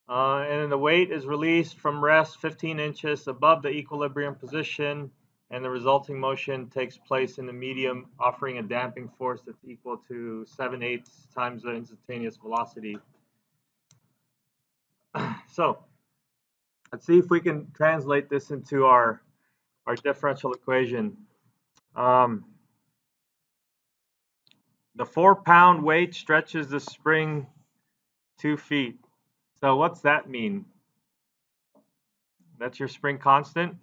And then the weight is released from rest 15 inches above the equilibrium position, and the resulting motion takes place in the medium, offering a damping force that's equal to 7/8 times the instantaneous velocity. So let's see if we can translate this into our differential equation. Um, the 4-pound weight stretches the spring 2 feet. So what's that mean? That's your spring constant?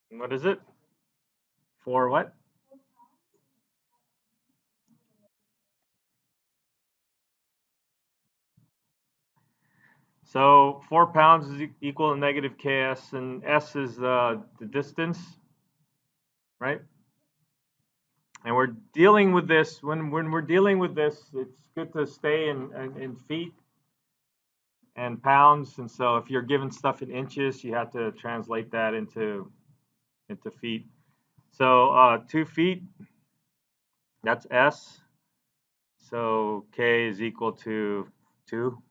What is it? For what? So 4 pounds is equal to negative ks, and s is the distance, right? And we're dealing with this, when we're dealing with this, it's good to stay in feet and pounds. And so if you're given stuff in inches, you have to translate that into feet. So 2 feet, that's s. So k is equal to 2.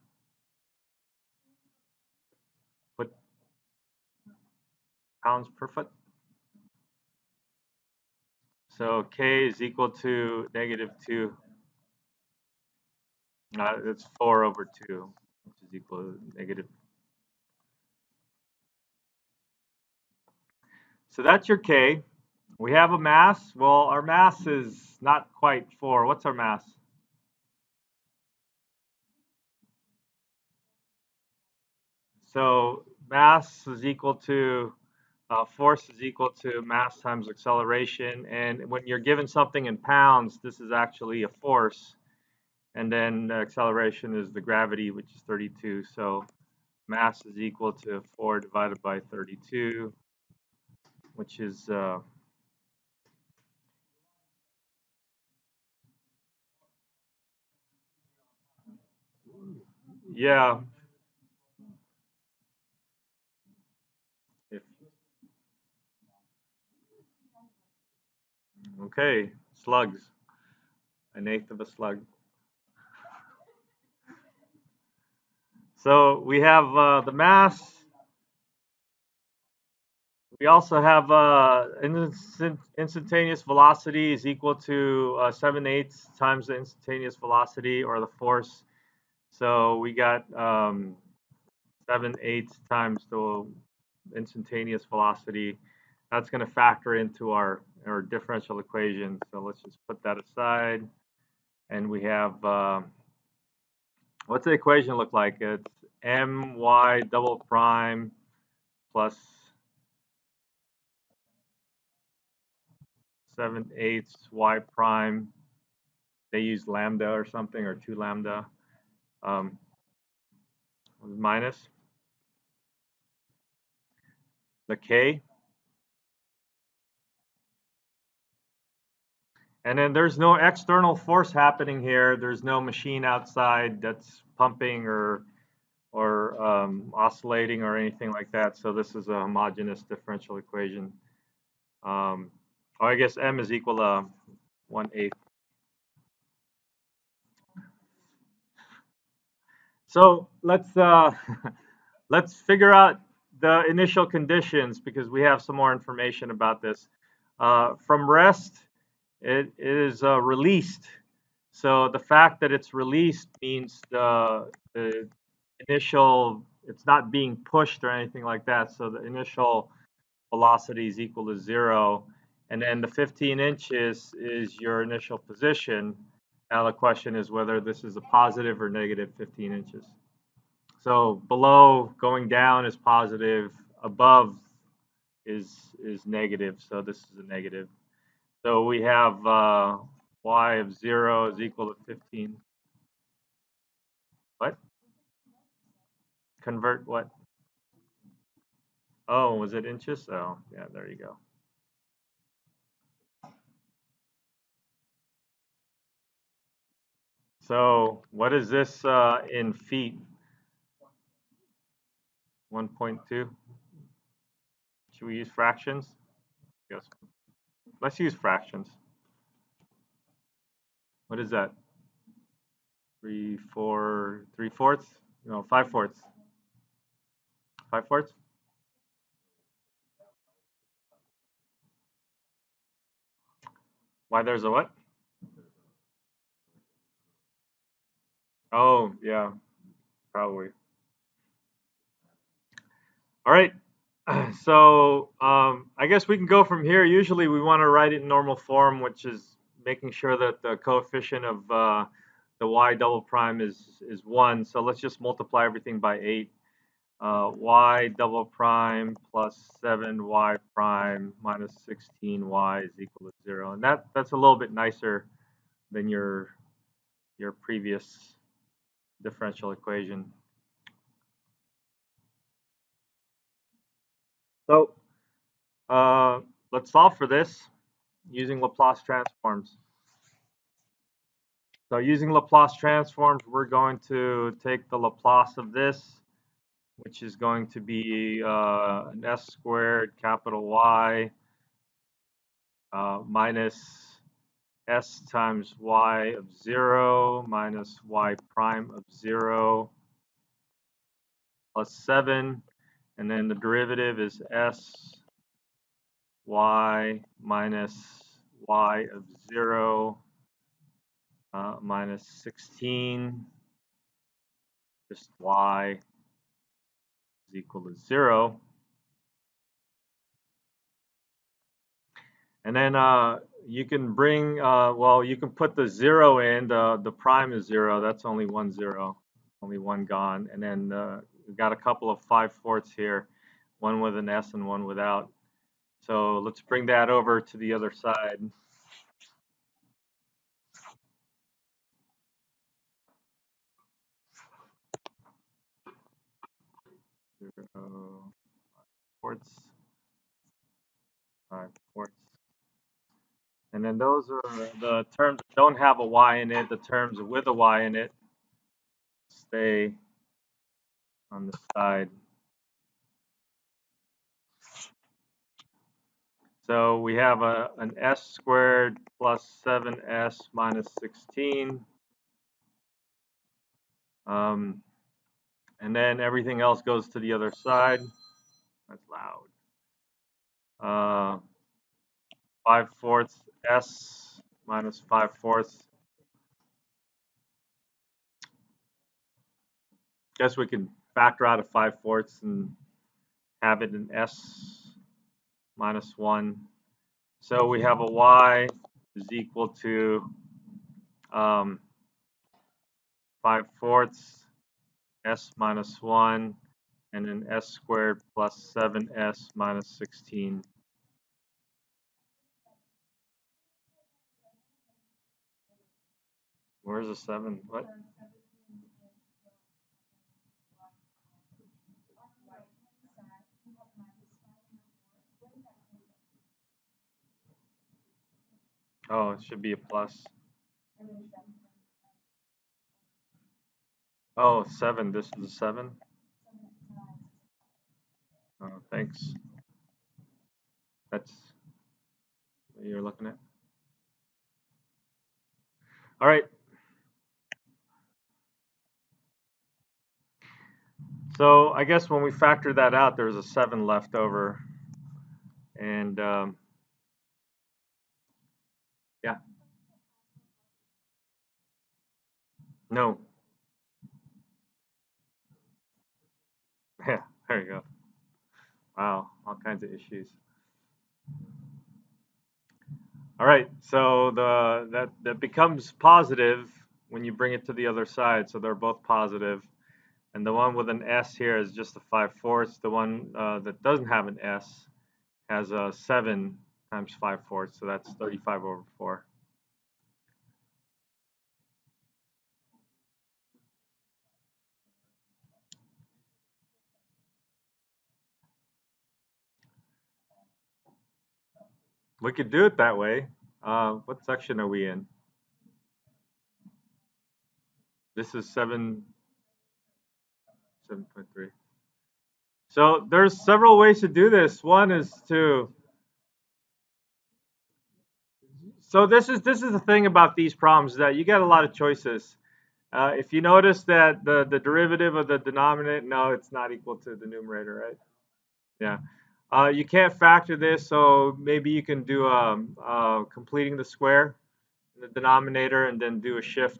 Put pounds per foot. So k is equal to negative 2. It's 4 over 2, which is equal to negative. So that's your k. We have a mass. Well, our mass is not quite 4. What's our mass? So mass is equal to force is equal to mass times acceleration. And when you're given something in pounds, this is actually a force. And then the acceleration is the gravity, which is 32. So mass is equal to 4 divided by 32, which is, yeah, if, okay, slugs, an eighth of a slug. So we have the mass. We also have instantaneous velocity is equal to 7/8 times the instantaneous velocity, or the force. So we got 7/8 times the instantaneous velocity. That's going to factor into our differential equation. So let's just put that aside. And we have, what's the equation look like? It's my double prime plus 7/8 y prime. They use lambda or something, or 2 lambda, um, minus the k. And then there's no external force happening here. There's no machine outside that's pumping or oscillating or anything like that. So this is a homogeneous differential equation. Or I guess m is equal to 1/8. So let's figure out the initial conditions, because we have some more information about this. From rest, it is released. So the fact that it's released means the initial, it's not being pushed or anything like that. So the initial velocity is equal to 0. And then the 15 inches is your initial position. Now the question is whether this is a positive or negative 15 inches. So below, going down, is positive. Above is negative. So this is a negative. So we have y of 0 is equal to 15. What? Convert what? Oh, was it inches? Oh, yeah, there you go. So what is this in feet? 1.2. Should we use fractions? Yes. Let's use fractions. What is that? 3/4? No, 5/4. 5/4? Why there's a what? Oh, yeah, probably. All right. So I guess we can go from here. Usually we want to write it in normal form, which is making sure that the coefficient of the y double prime is 1. So let's just multiply everything by 8. Y double prime plus 7y prime minus 16y is equal to 0. And that's a little bit nicer than your previous differential equation. So let's solve for this using Laplace transforms. So using Laplace transforms, we're going to take the Laplace of this, which is going to be an s squared capital Y minus s times y of 0 minus y prime of 0 plus 7. And then the derivative is s y minus y of 0 minus 16, just y is equal to 0. And then you can bring, well, you can put the 0 in. The prime is 0. That's only 1 0. Only one gone. And then we've got a couple of 5/4 here, one with an s and one without. So let's bring that over to the other side. 0, 5/4, 5/4. And then those are the terms that don't have a y in it. The terms with a y in it stay on the side. So we have an s squared plus 7s minus 16. And then everything else goes to the other side. That's loud. 5/4 s minus 5/4. Guess we can factor out a 5/4 and have it in s minus 1. So we have a y is equal to 5/4 s minus 1 and then s squared plus 7s minus 16. Where's the 7? What? Oh, it should be a plus. Oh, 7. This is a 7. Oh, thanks. That's what you're looking at. All right. So I guess when we factor that out, there's a 7 left over. And yeah. No. Yeah, there you go. Wow, all kinds of issues. All right, so that becomes positive when you bring it to the other side. So they're both positive. And the one with an S here is just a 5/4. The one that doesn't have an S has a 7 times 5/4. So that's 35 over 4. We could do it that way. What section are we in? This is 7.3. So there's several ways to do this. One is to So this is the thing about these problems, that you get a lot of choices. If you notice that the derivative of the denominator, no, it's not equal to the numerator, right? Yeah. You can't factor this, so maybe you can do completing the square in the denominator and then do a shift.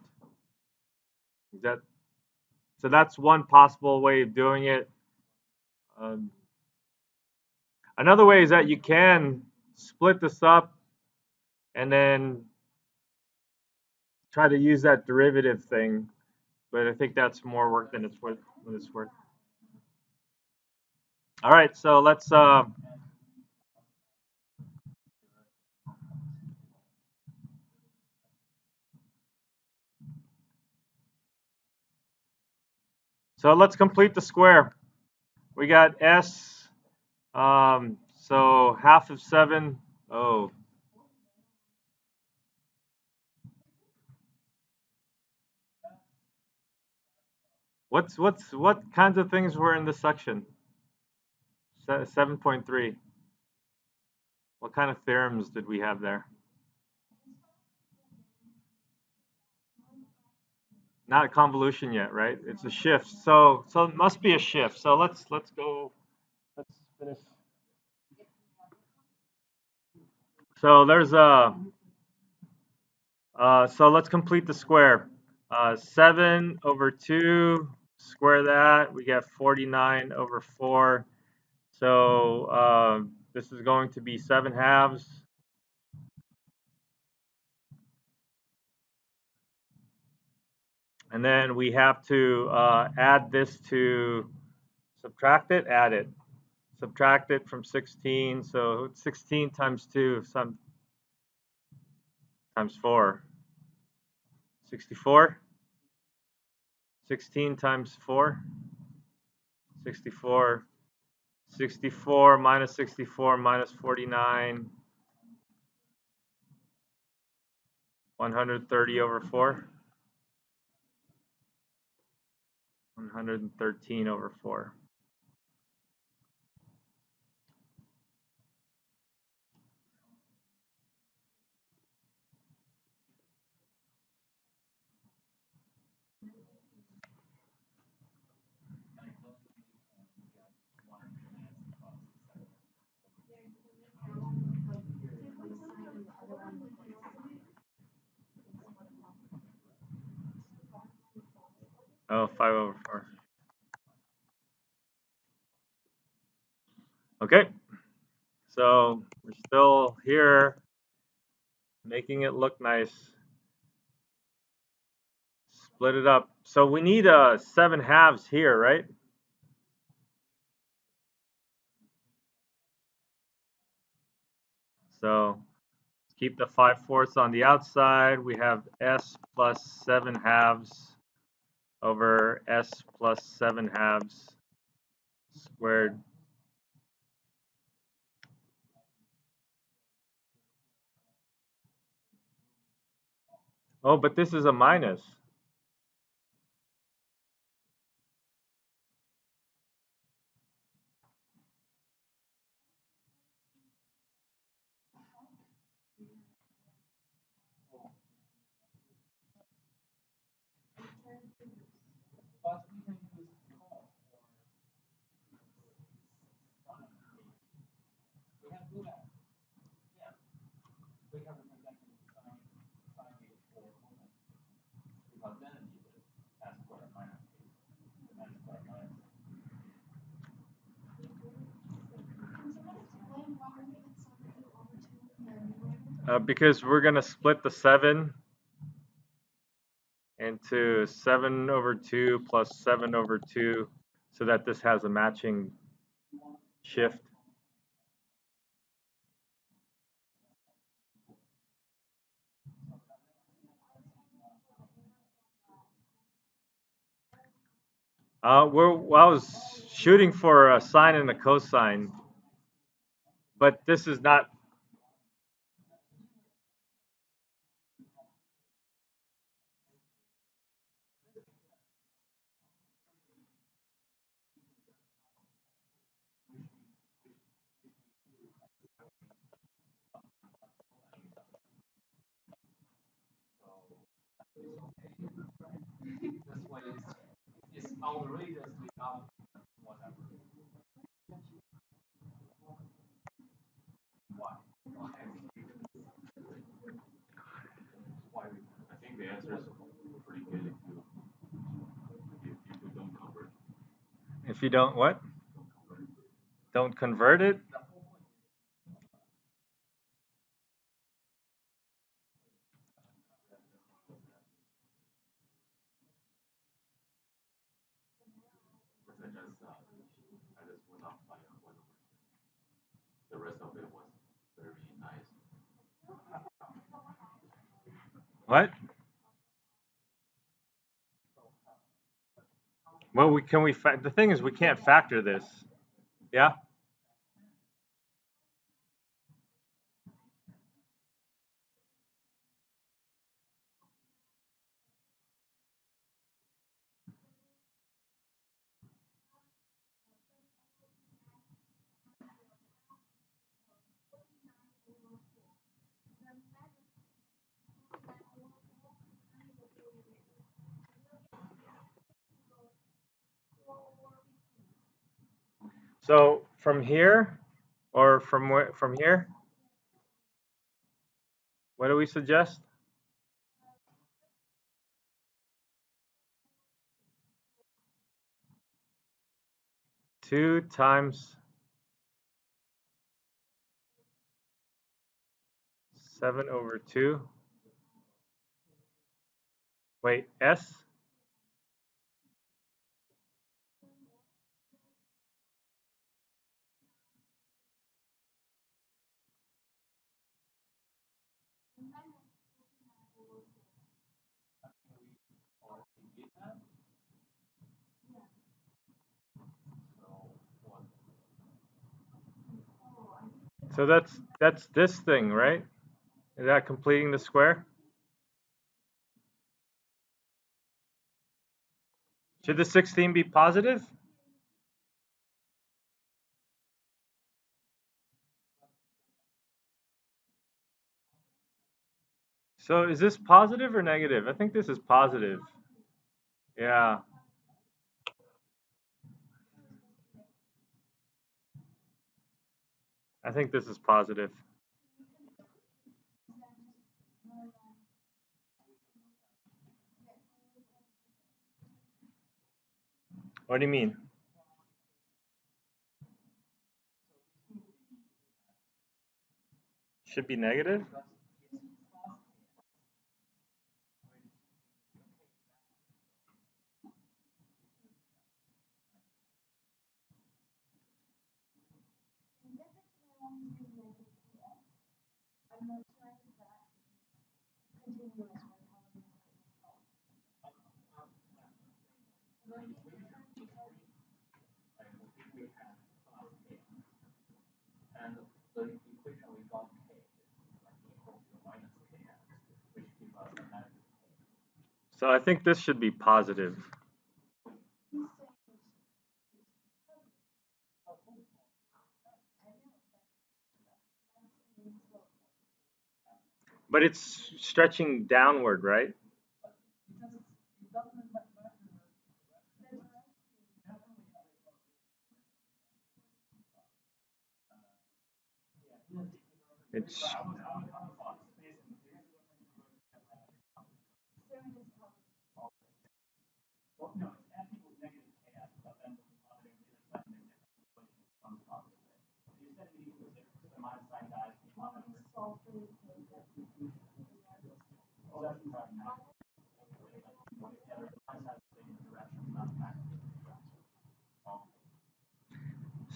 That so that's one possible way of doing it. Um, Another way is that you can split this up and then try to use that derivative thing, but I think that's more work than it's worth. Than it's worth. All right, so let's complete the square. We got s. So half of 7. Oh, what kinds of things were in this section? 7.3. What kind of theorems did we have there? Not a convolution yet, right? It's a shift. So it must be a shift. So let's go. Let's finish. So there's a. So let's complete the square. 7 over 2, square that. We get 49 over 4. So this is going to be 7 halves. And then we have to add this to subtract it, add it. Subtract it from 16. So 16 times 2 some times 4. 64. 16 times 4. 64. 64 minus 64 minus 49. 130 over 4. 113 over 4. Oh, 5 over 4. Okay. So we're still here, making it look nice. Split it up. So we need 7 halves here, right? So keep the 5/4 on the outside. We have s plus 7 halves over s plus 7 halves squared. Oh, but this is a minus. Because we're going to split the 7 into 7 over 2 plus 7 over 2 so that this has a matching shift. I was shooting for a sine and a cosine, but this is not. If you don't what? Don't convert it? What? Well, the thing is we can't factor this. Yeah? So from here or from here, what do we suggest? 2 times 7/2. Wait, S? So that's this thing, right? Is that completing the square? Should the 16 be positive? So is this positive or negative? I think this is positive. Yeah. I think this is positive. What do you mean? Should be negative? So I think this should be positive. But it's stretching downward, right? It's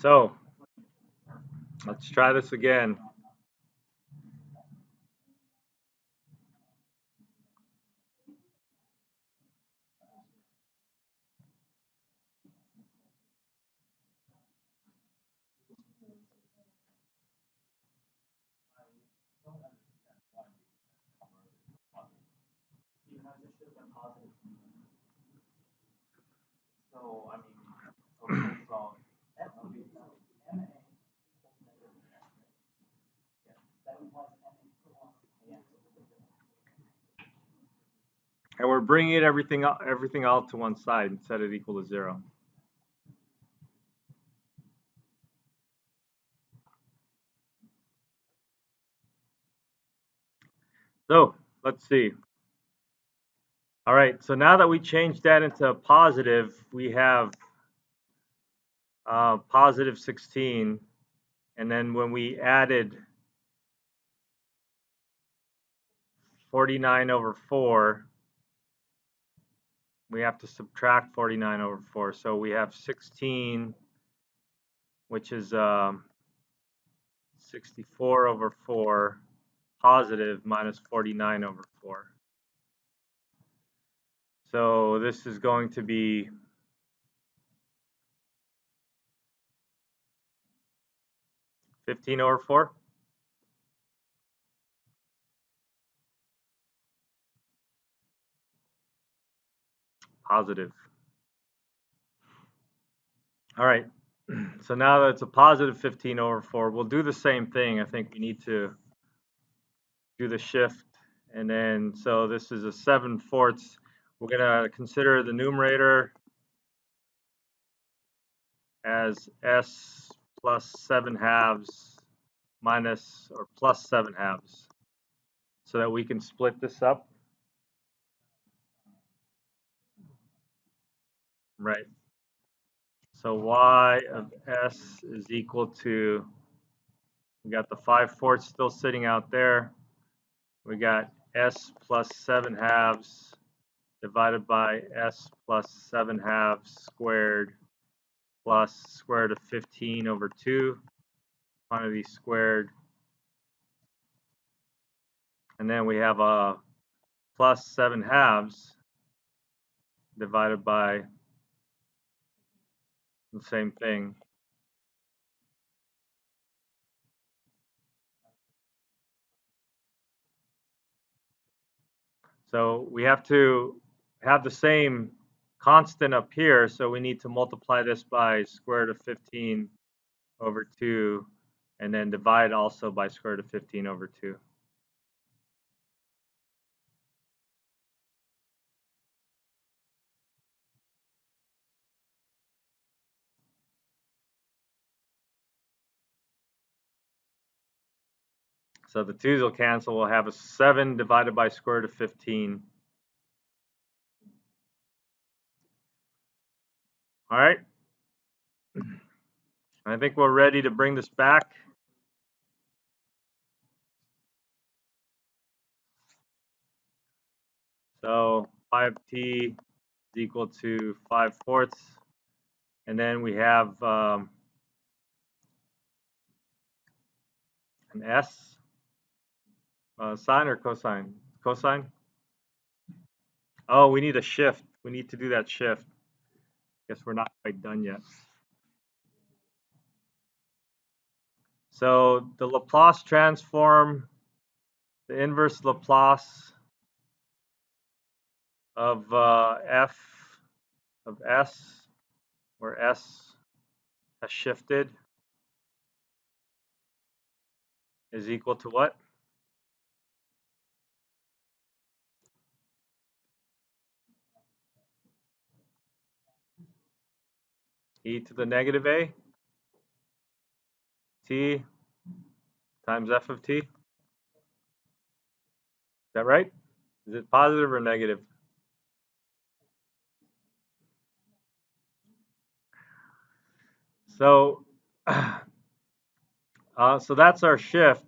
so let's try this again. And we're bringing everything out to one side and set it equal to 0. So let's see. All right, so now that we changed that into a positive, we have positive 16. And then when we added 49 over 4, we have to subtract 49 over 4. So we have 16, which is 64 over 4, positive, minus 49 over 4. So this is going to be 15 over 4, positive. All right, so now that it's a positive 15 over 4, we'll do the same thing. I think we need to do the shift. And then, so this is a 7/4. We're going to consider the numerator as s plus 7/2 minus or plus 7/2, so that we can split this up. Right. So y of s is equal to, we got the 5/4 still sitting out there. We got s plus 7/2 divided by s plus 7/2 squared plus square root of 15 over 2, quantity squared. And then we have a plus 7/2 divided by the same thing. So we have to have the same constant up here, so we need to multiply this by square root of 15 over 2, and then divide also by square root of 15 over 2. So the 2's will cancel. We'll have a 7 divided by square root of 15. All right. I think we're ready to bring this back. So 5t is equal to 5/4. And then we have an s, sine or cosine? Cosine? Oh, we need a shift. We need to do that shift. Guess we're not quite done yet. So the Laplace transform, the inverse Laplace of f of s, where s has shifted, is equal to what? E to the negative a t times f of t. Is that right? Is it positive or negative? So, so that's our shift.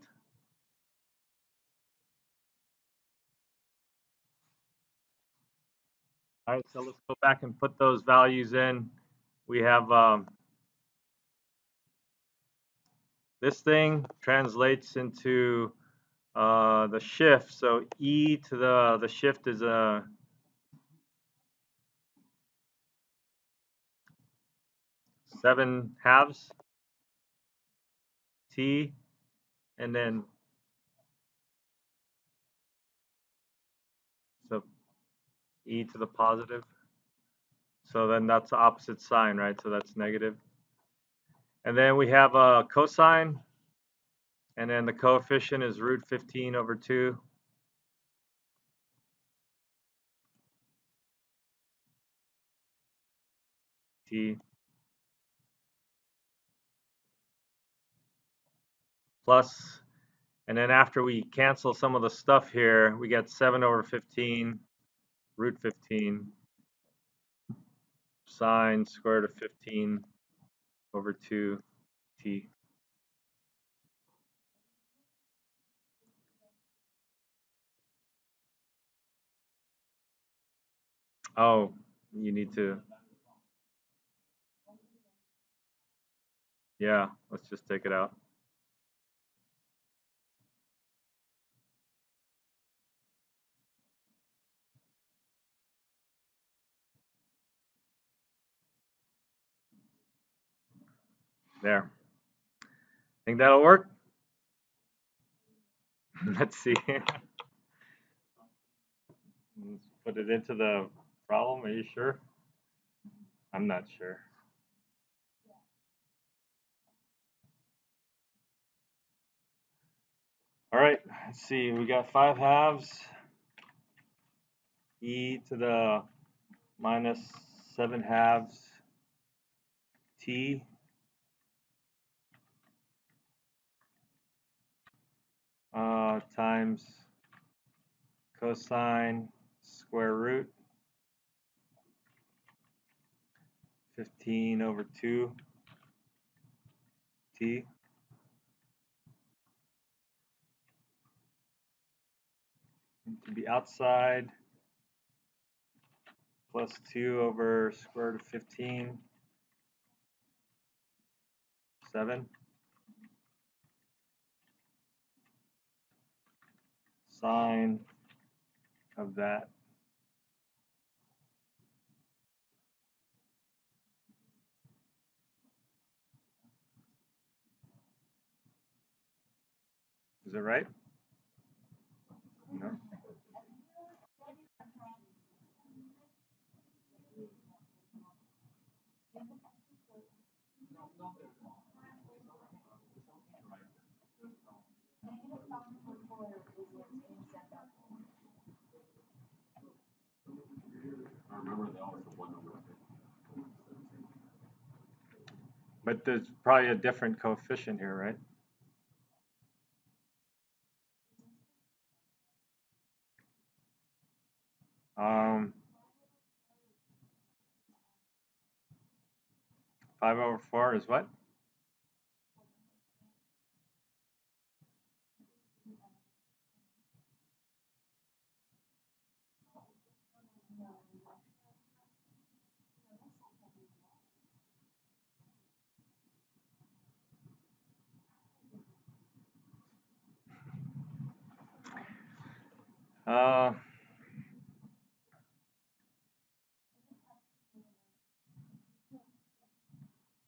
All right, so let's go back and put those values in. We have this thing translates into the shift. So e to the shift is a 7/2 t, and then so e to the positive. So then that's the opposite sign, right? So that's negative. And then we have a cosine, and then the coefficient is root 15 over 2. t plus, and then after we cancel some of the stuff here, we get 7 over 15 root 15 sine square root of 15 over 2 t. Oh, you need to, yeah, let's just take it out. There. Think that'll work? Let's see. Let's put it into the problem. Are you sure? I'm not sure. All right, let's see. We got 5 halves e to the minus 7 halves t times cosine square root 15 over 2 t. To be outside plus 2 over square root of 15, 7. Sine of that. Is it right? No. But there's probably a different coefficient here, right? Um, 5 over 4 is what?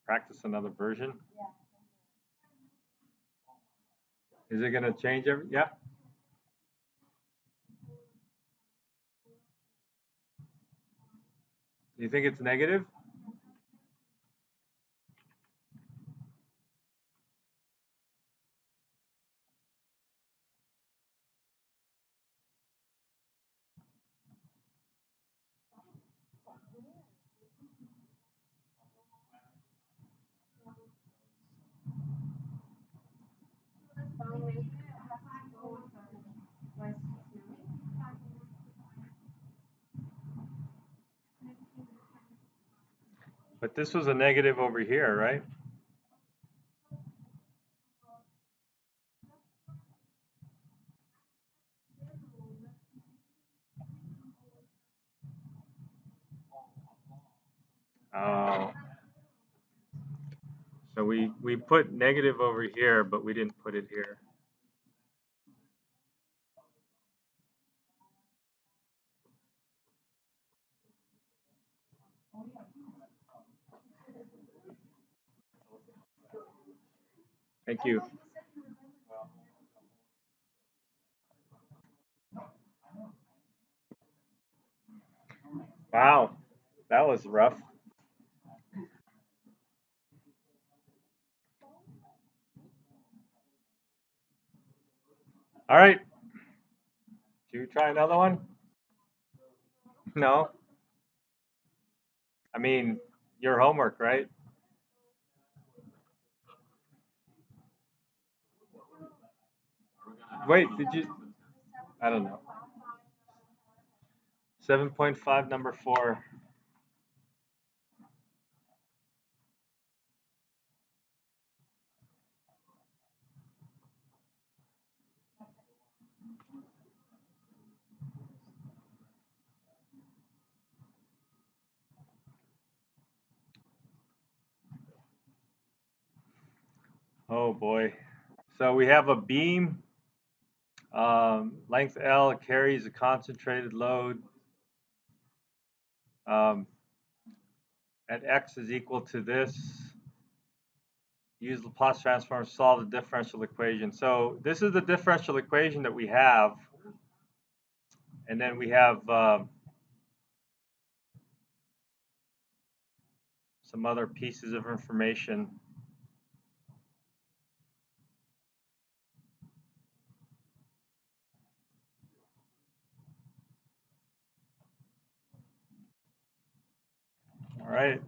Practice another version. Is it going to change every? Yeah. You think it's negative? But this was a negative over here, right? Oh. So we put negative over here, but we didn't put it here. Thank you. Wow, that was rough. All right. Should we try another one? No. I mean, your homework, right? Wait, did you? I don't know. 7.5, number 4. Oh boy. So we have a beam, length L carries a concentrated load um, at x is equal to this. Use Laplace transform to solve the differential equation. So this is the differential equation that we have. And then we have some other pieces of information. All right.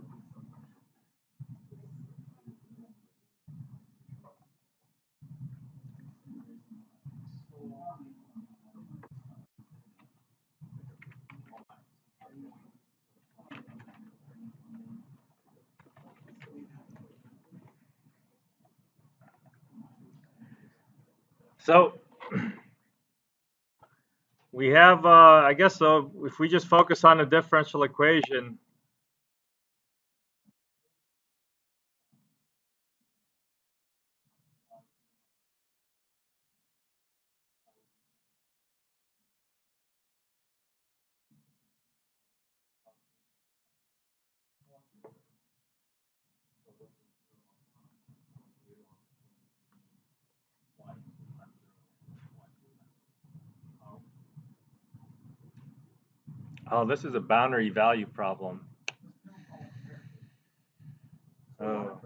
So we have, I guess, so if we just focus on the differential equation, oh, this is a boundary value problem. Oh.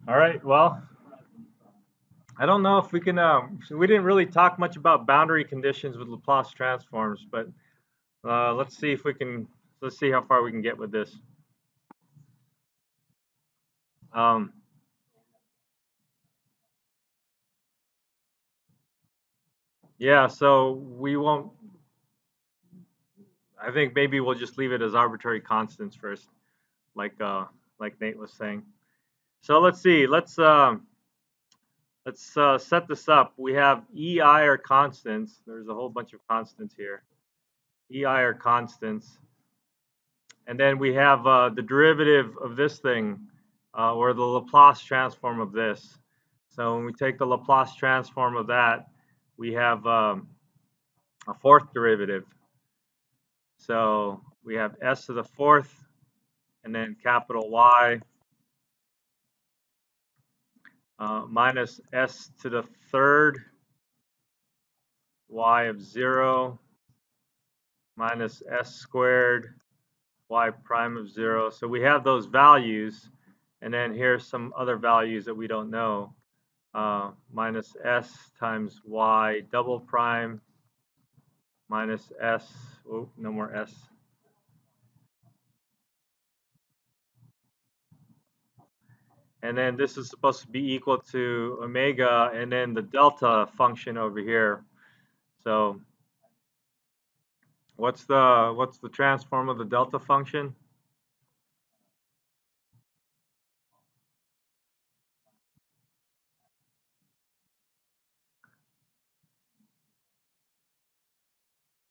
All right. Well, I don't know if we can. So we didn't really talk much about boundary conditions with Laplace transforms, but let's see if we can. Let's see how far we can get with this. Um, yeah. So we won't. I think maybe we'll just leave it as arbitrary constants first, like Nate was saying. So let's see. Let's set this up. We have EI are constants. There's a whole bunch of constants here. EI are constants. And then we have the derivative of this thing, or the Laplace transform of this. So when we take the Laplace transform of that, we have a fourth derivative. So we have s to the fourth, and then capital Y minus s to the third, y of 0, minus s squared, y prime of 0. So we have those values, and then here's some other values that we don't know. Minus s times y double prime minus s, oh, no more s. And then this is supposed to be equal to omega, and then the delta function over here. So what's the transform of the delta function?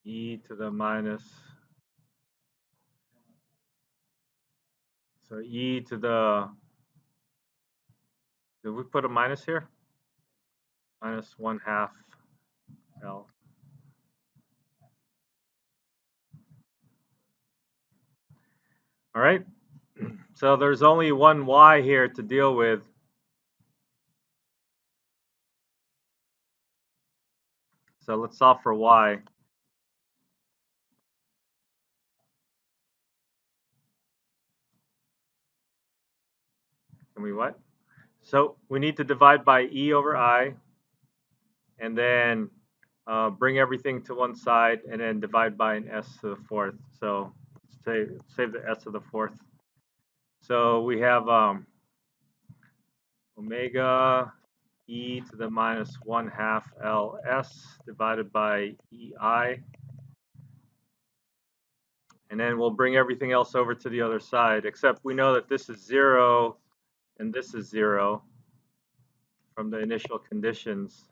E to the minus, so e to the Did we put a minus here? Minus 1/2 L. All right. So there's only one y here to deal with. So let's solve for y. Can we what? So we need to divide by e over I, and then bring everything to one side, and then divide by an s to the fourth. So save the s to the fourth. So we have omega e to the minus 1/2 ls divided by ei. And then we'll bring everything else over to the other side, except we know that this is 0 and this is 0 from the initial conditions.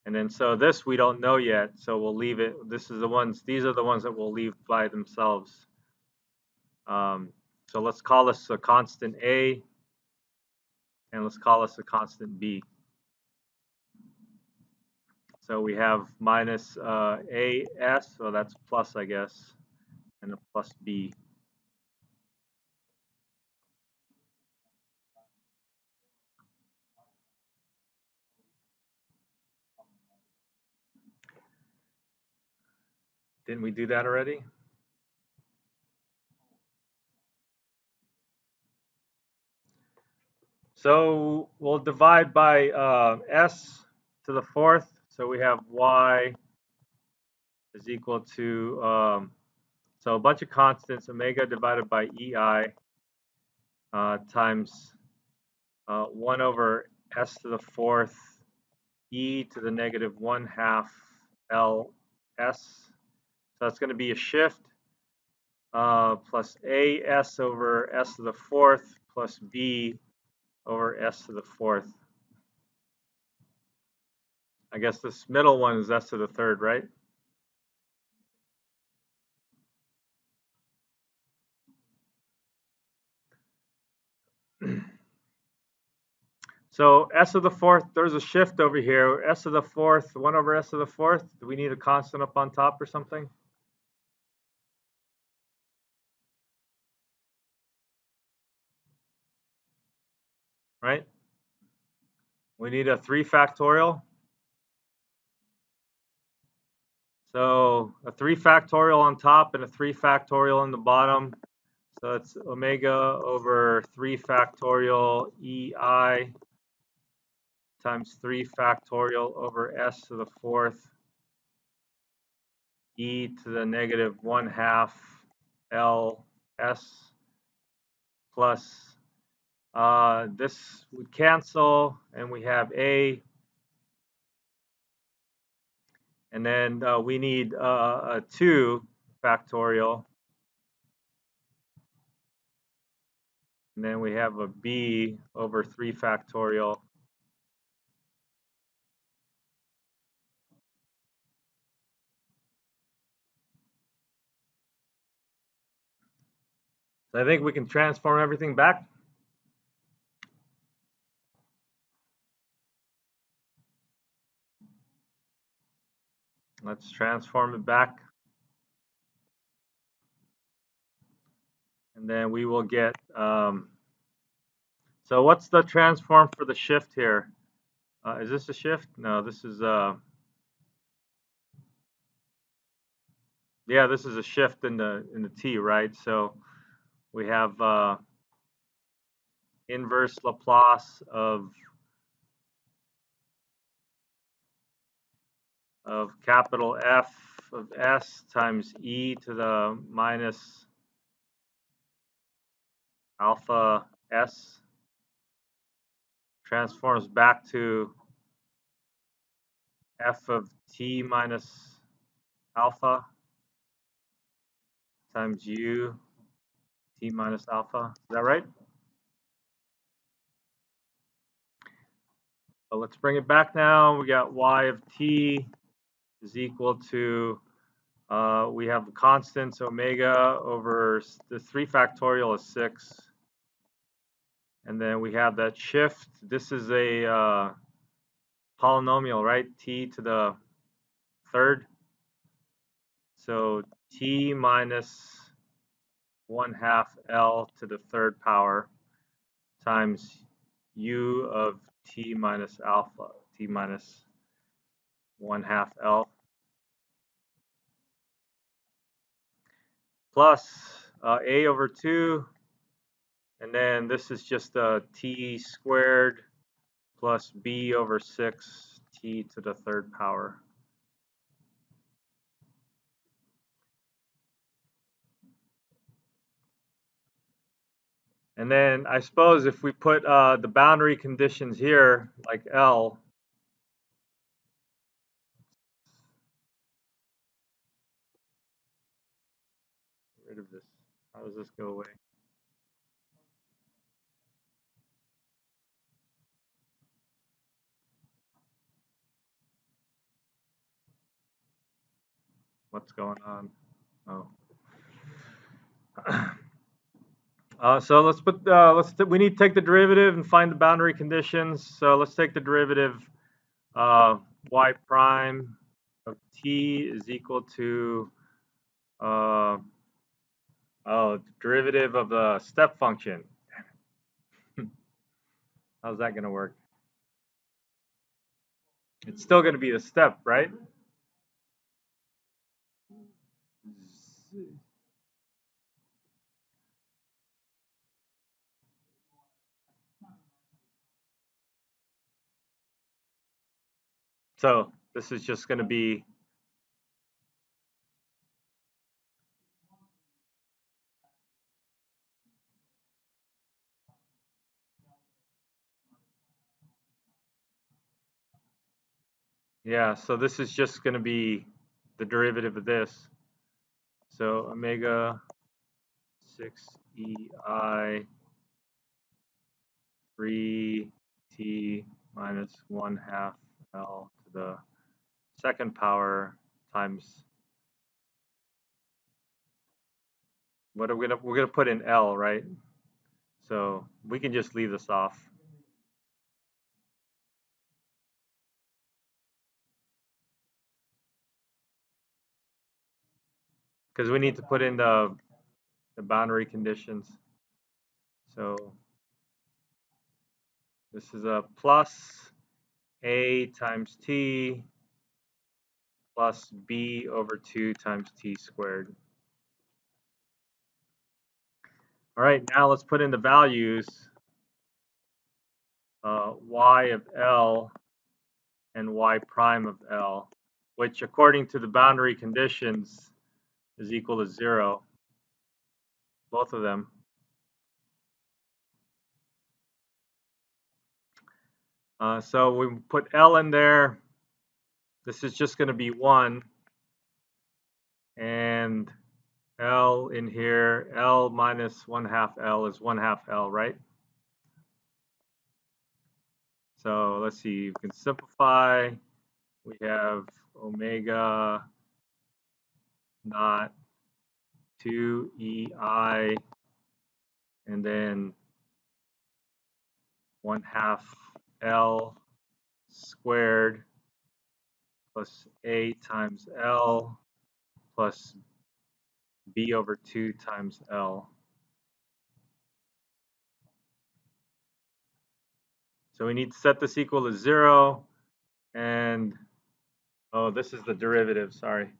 And then so this we don't know yet, so we'll leave it. These are the ones that we'll leave by themselves. So let's call this a constant A, and let's call this a constant B. So we have minus AS, so that's plus, I guess, and a plus B. Didn't we do that already? So we'll divide by s to the fourth. So we have y is equal to, so a bunch of constants, omega divided by ei times 1 over s to the fourth e to the negative 1/2 ls. So that's going to be a shift plus as over s to the fourth plus b over s to the fourth. I guess this middle one is s to the third, right? So s to the fourth, there's a shift over here. S to the fourth, 1 over s to the fourth. Do we need a constant up on top or something? Right? We need a 3 factorial. So a 3 factorial on top and a 3 factorial on the bottom. So it's omega over 3 factorial ei times 3 factorial over s to the fourth e to the negative 1/2 ls plus this would cancel, and we have a, and then we need a 2 factorial, and then we have a b over 3 factorial. So I think we can transform everything back. Let's transform it back. And then we will get, so what's the transform for the shift here? Is this a shift? No, this is, yeah, this is a shift in the t, right? So we have inverse Laplace of capital F of s times e to the minus alpha s transforms back to f of t minus alpha times u t minus alpha. Is that right? So let's bring it back now. We got y of t is equal to, we have the constants omega over the 3 factorial is 6. And then we have that shift. This is a polynomial, right? T to the third. So t minus 1/2 L to the third power times u of t minus alpha, t minus 1/2 L, plus a over 2, and then this is just t squared plus b over 6 t to the third power. And then I suppose if we put the boundary conditions here, like L, get rid of this. How does this go away? What's going on? Oh. So let's put we need to take the derivative and find the boundary conditions. So let's take the derivative y prime of t is equal to the derivative of the step function. How's that going to work? It's still going to be the step, right? So this is just going to be so this is just going to be the derivative of this. So omega 6 ei 3t minus 1/2 L to the second power times what are we're gonna put in L, right? So we can just leave this off. Because we need to put in the boundary conditions. So this is a plus a times t plus b over 2 times t squared. All right, now let's put in the values. Y of L and y prime of L, which according to the boundary conditions is equal to 0, both of them. So we put L in there. This is just going to be 1. And L in here, L minus 1/2 L is 1/2 L, right? So let's see, we can simplify. We have omega naught 2ei and then 1/2 L squared plus a times L plus b over 2 times L. So we need to set this equal to 0, and oh, this is the derivative, sorry.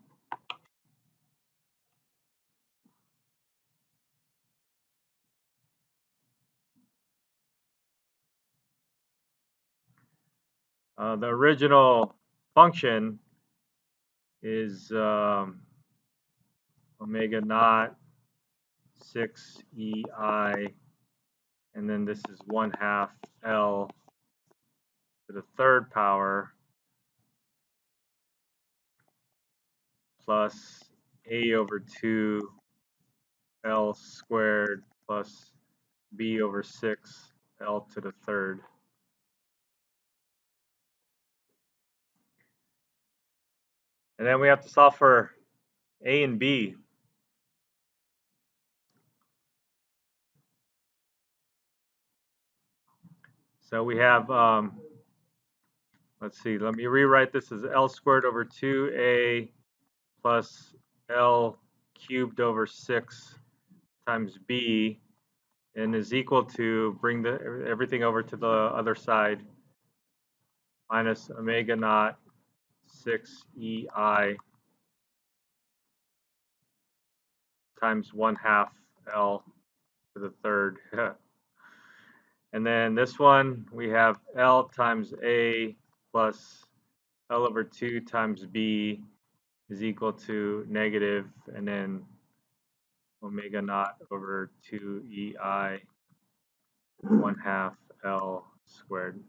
The original function is omega naught 6 ei, and then this is 1/2 L to the third power plus a over 2 L squared plus b over 6 L to the third. And then we have to solve for a and b. So we have, let's see, let me rewrite this as L squared over 2A plus L cubed over 6 times B, and is equal to, bring everything over to the other side, minus omega naught 6EI times 1/2 L to the third. And then this one, we have L times A plus L over 2 times B is equal to negative, and then omega naught over 2EI 1/2 L squared.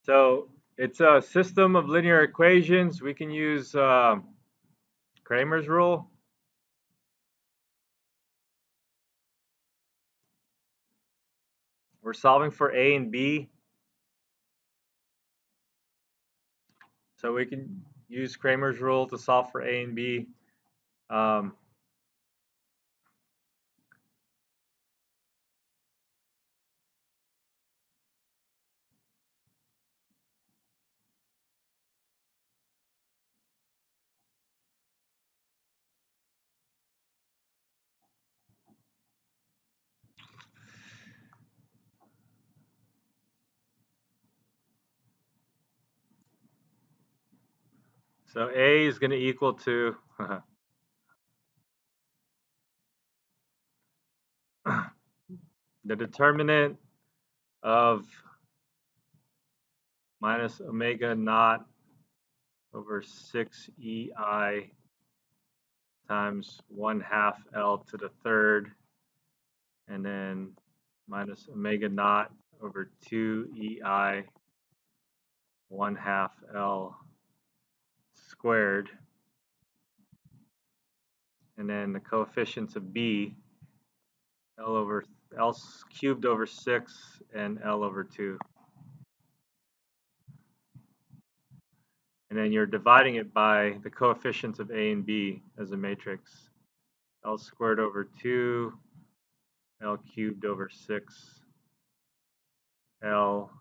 So it's a system of linear equations. We can use Cramer's rule. We're solving for A and B. So we can use Cramer's rule to solve for A and B. So A is going to equal to the determinant of minus omega naught over 6EI times 1/2 L to the third, and then minus omega naught over 2EI 1/2 L squared, and then the coefficients of B, L cubed over 6 and L over 2. And then you're dividing it by the coefficients of A and B as a matrix. L squared over 2, L cubed over 6, L,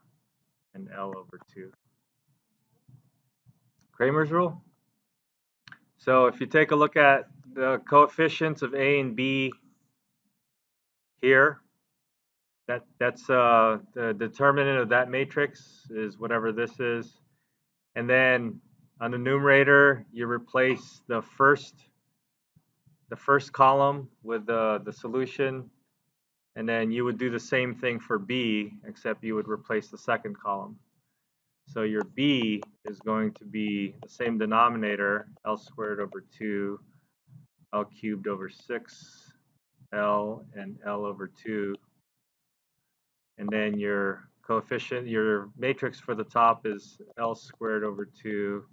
and L over 2. Cramer's rule? So if you take a look at the coefficients of A and B here, that's the determinant of that matrix is whatever this is. And then on the numerator, you replace the first column with the solution, and then you would do the same thing for B, except you would replace the second column. So your B is going to be the same denominator, L squared over 2, L cubed over 6, L, and L over 2. And then your coefficient, your matrix for the top is L squared over 2,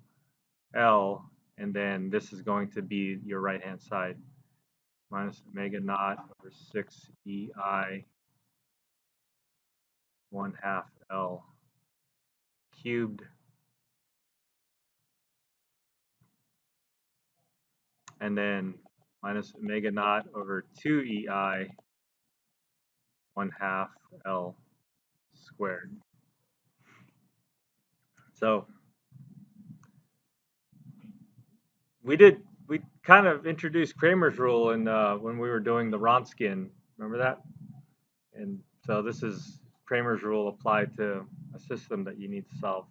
L, and then this is going to be your right-hand side, minus omega naught over 6EI 1/2 L cubed, and then minus omega naught over 2EI 1/2 L squared. So we kind of introduced Cramer's rule in when we were doing the Wronskian. Remember that? And so this is Cramer's rule applied to a system that you need to solve.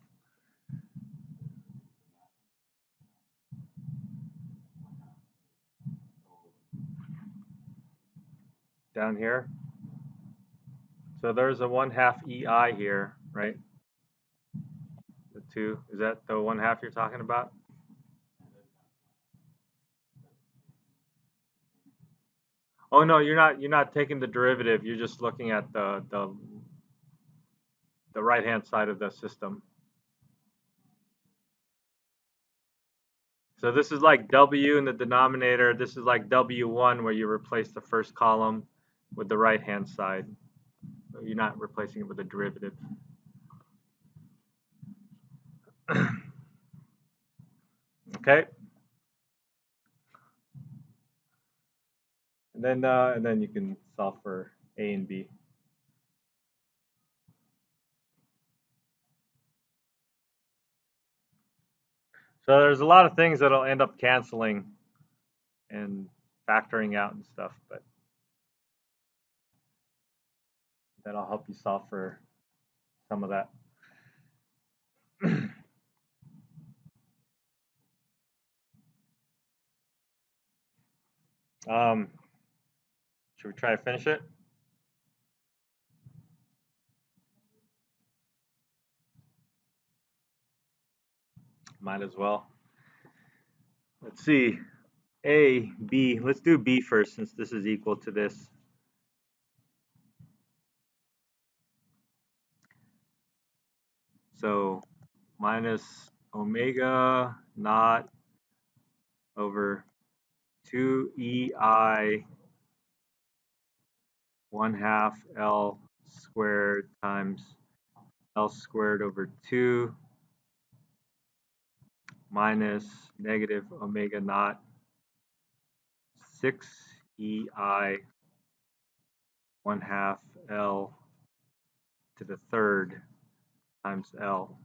Down here. So there's a 1/2 EI here, right? The 2, is that the 1/2 you're talking about? Oh no, you're not taking the derivative. You're just looking at the right-hand side of the system. So this is like W in the denominator. This is like W1 where you replace the first column with the right-hand side. You're not replacing it with a derivative. Okay. and then you can solve for A and B. So there's a lot of things that'll end up canceling and factoring out and stuff, but that'll help you solve for some of that. Should we try to finish it? Might as well. Let's see. A, B. Let's do B first since this is equal to this. So minus omega naught over 2EI 1/2 L squared times L squared over 2 minus negative omega naught 6EI 1/2 L to the third times L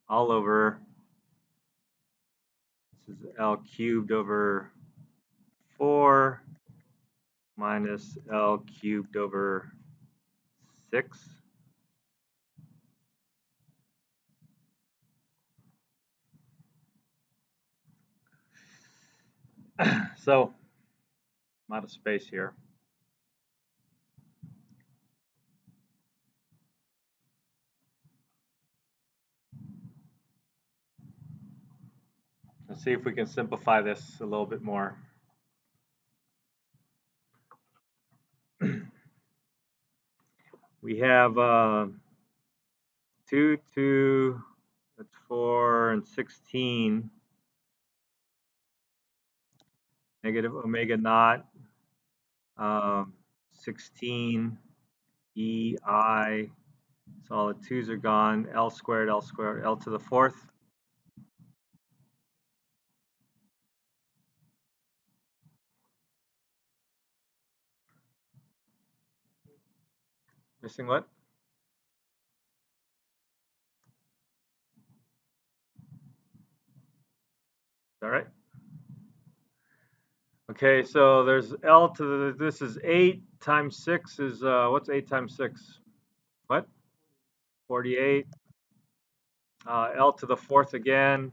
all over, this is L cubed over 4 minus L cubed over 6. So I'm out of space here. Let's see if we can simplify this a little bit more. We have 2, 2, that's 4, and 16, negative omega naught, 16, EI, so all the 2's are gone, L squared, L squared, L to the fourth. Missing what? Is that right? Okay, so there's L to the, this is 8 times 6 is, what's 8 times 6? What? 48. L to the fourth again,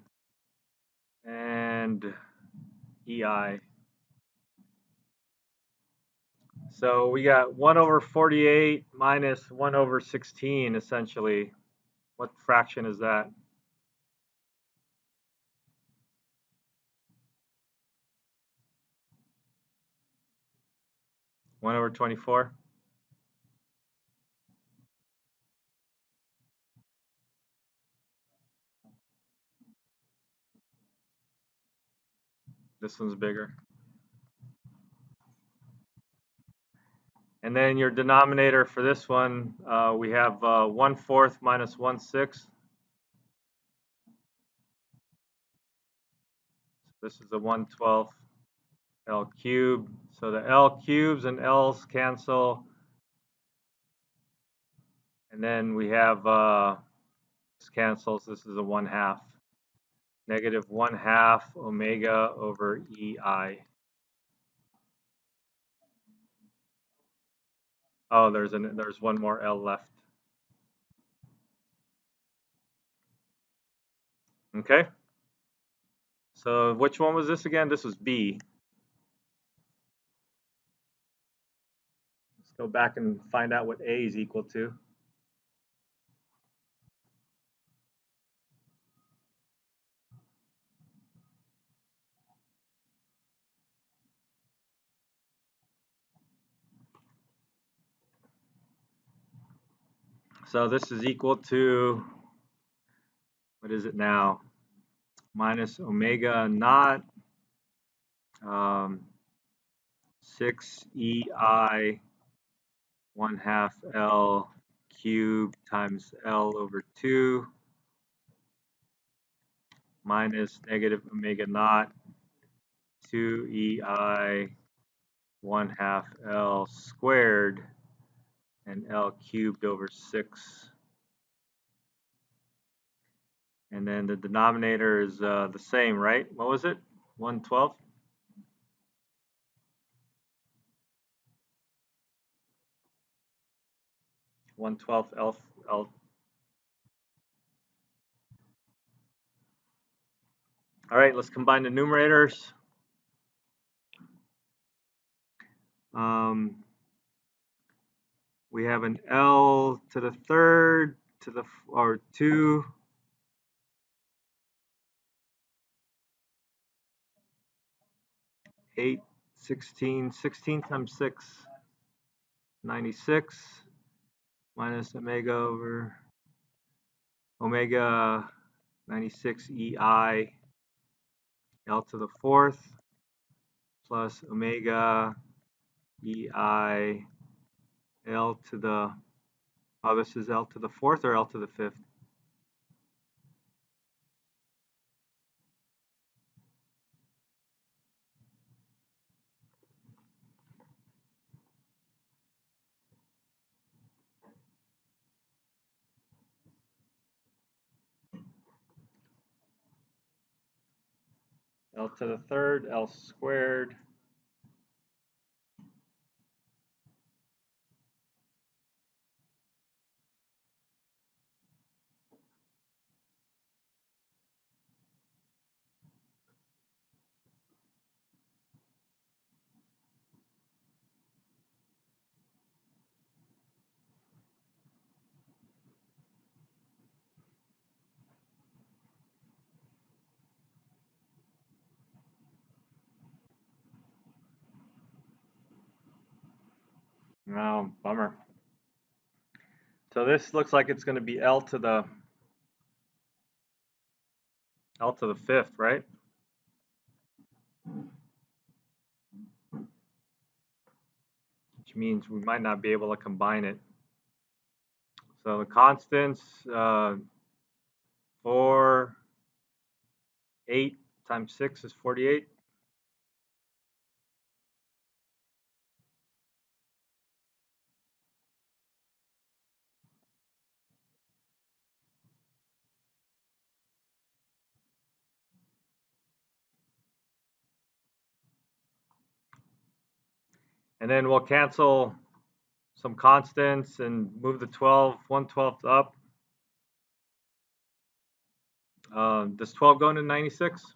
and EI. So we got 1 over 48 minus 1 over 16, essentially. What fraction is that? 1 over 24? This one's bigger. And then your denominator for this one, we have 1/4 minus 1/6. This is a 1/12 L cubed. So the L cubes and L's cancel. And then we have, this cancels, this is a 1/2. Negative 1/2 omega over EI. Oh, there's one more L left. Okay. So which one was this again? This was B. Let's go back and find out what A is equal to. So this is equal to, what is it now? Minus omega naught 6EI 1/2 L cubed times L over 2 minus negative omega naught 2ei 1/2 L squared and L cubed over 6. And then the denominator is the same, right? What was it? 1/12? 1/12 L. All right, let's combine the numerators. We have an L to the third to the, or 2 8 16 times 6 96 minus omega over omega 96 ei L to the fourth plus omega ei L to the, oh, this is L to the fourth or L to the fifth? L to the third, L squared. Oh, bummer. So this looks like it's going to be L to the fifth, right? Which means we might not be able to combine it. So the constants, 4, 8 times 6 is 48. And then we'll cancel some constants and move the 1/12 up. Does 12 go into 96?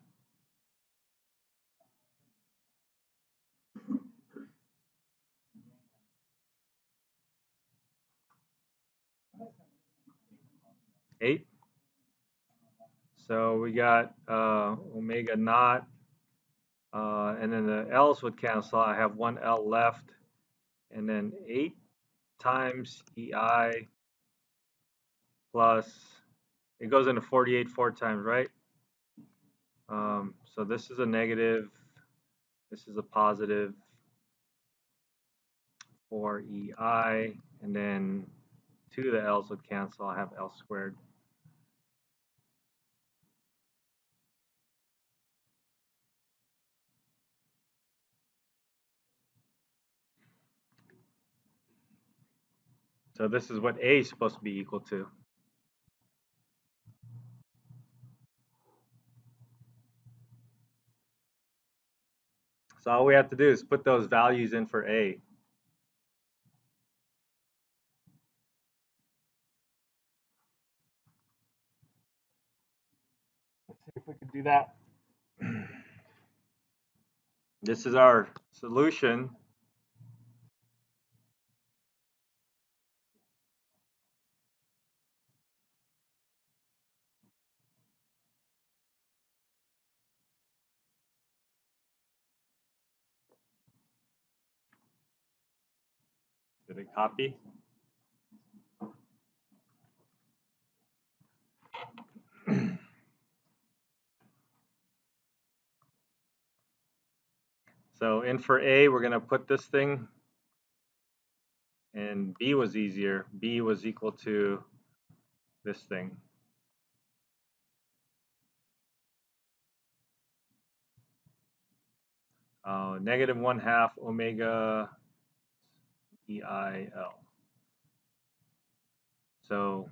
Eight. So we got omega naught, and then the L's would cancel. I have one L left, and then 8 times EI plus, it goes into 48 4 times, right? So this is a negative, this is a positive 4 EI, and then 2 of the L's would cancel. I have L squared. So this is what A is supposed to be equal to. So all we have to do is put those values in for A. Let's see if we can do that. This is our solution. Did it copy? So in for A, we're going to put this thing, and B was easier. B was equal to this thing. negative 1/2 omega EIL. So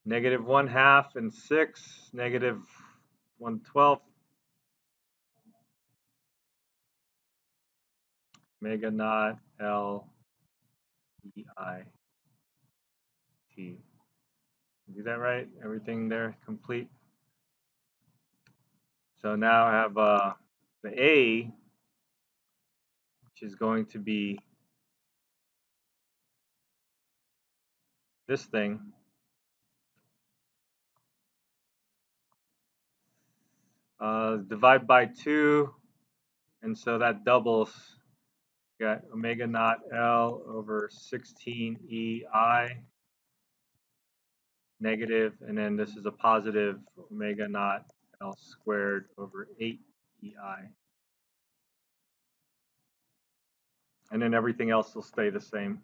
negative 1/2 and 6, negative 1/12 omega naught L EI T. Do that right? Everything there complete? So now I have the A, which is going to be this thing. Divide by 2, and so that doubles. Got omega naught L over 16 EI negative, and then this is a positive omega naught L squared over 8 EI. And then everything else will stay the same.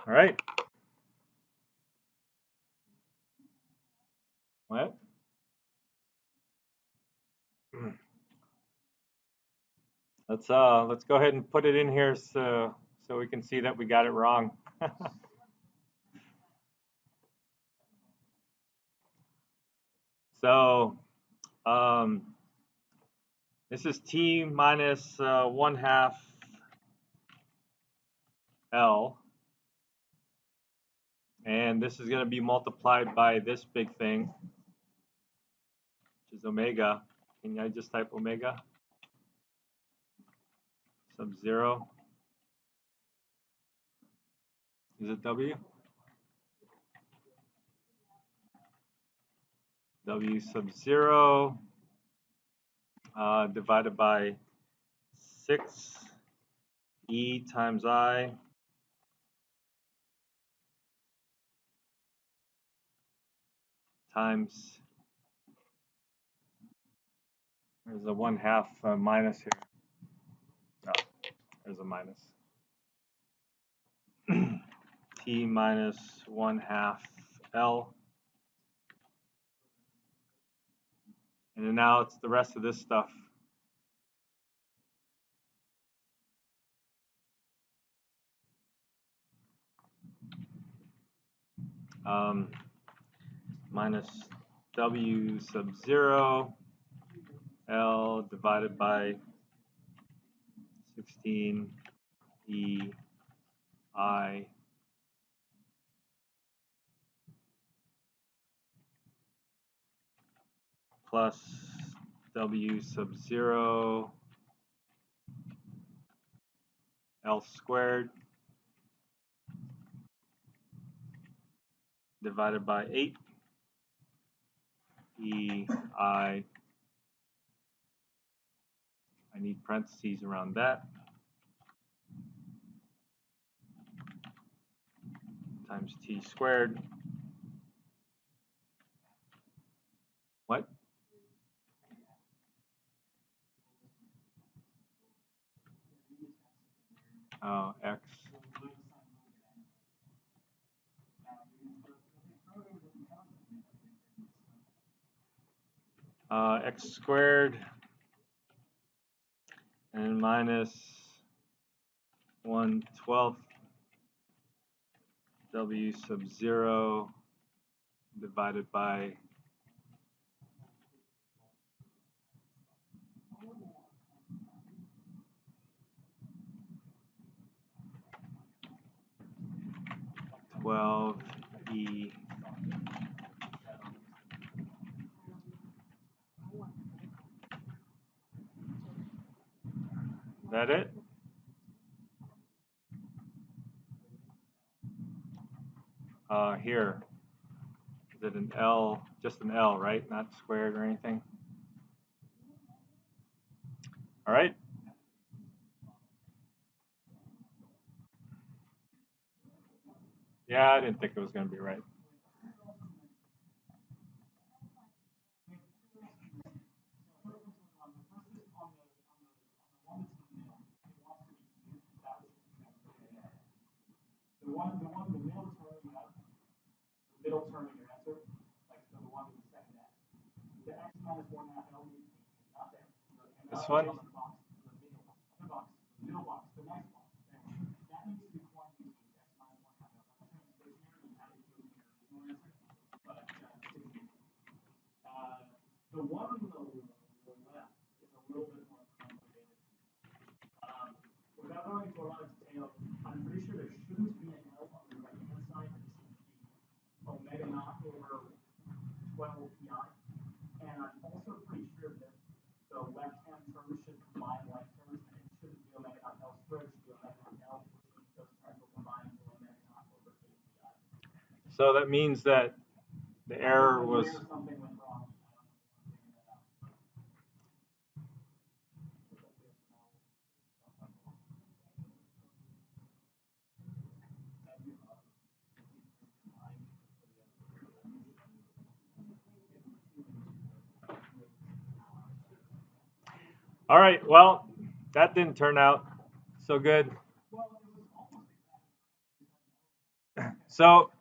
All right. What? Let's go ahead and put it in here so we can see that we got it wrong. So this is T minus 1/2 L, and this is going to be multiplied by this big thing, which is omega. Can I just type omega? Sub 0. Is it W? W sub 0 divided by 6 E times I times, there's a 1/2 minus here. Oh, there's a minus. T minus 1/2 L. And then now it's the rest of this stuff. Minus W sub 0 L divided by 16 E I plus W sub 0 L squared divided by 8 E I need parentheses around that, times T squared. What? Oh, X. X squared and minus 1/12 W sub 0 divided by 12 E. Is that it? Here. Is it an L? Just an L, right? Not squared or anything? All right. Yeah, I didn't think it was going to be right. This one? So that means that the error was. All right, well, that didn't turn out so good. So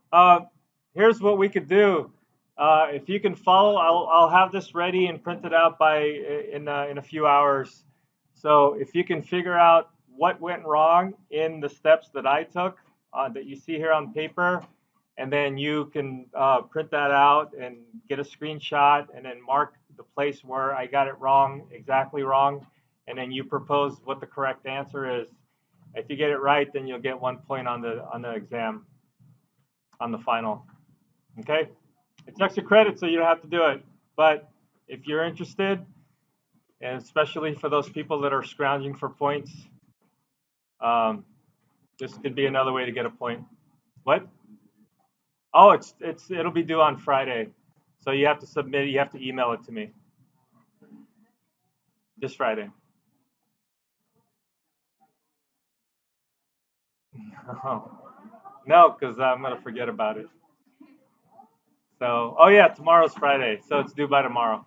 here's what we could do. If you can follow, I'll have this ready and printed out by in a few hours. So if you can figure out what went wrong in the steps that I took that you see here on paper, and then you can print that out and get a screenshot and then mark the place where I got it wrong, exactly wrong, and then you propose what the correct answer is. If you get it right, then you'll get 1 point on the exam, on the final. Okay? It's extra credit, so you don't have to do it. But if you're interested, and especially for those people that are scrounging for points, this could be another way to get a point. What? Oh, it'll be due on Friday. So you have to submit, you have to email it to me. This Friday. No, because I'm going to forget about it. So, oh yeah, tomorrow's Friday. So it's due by tomorrow.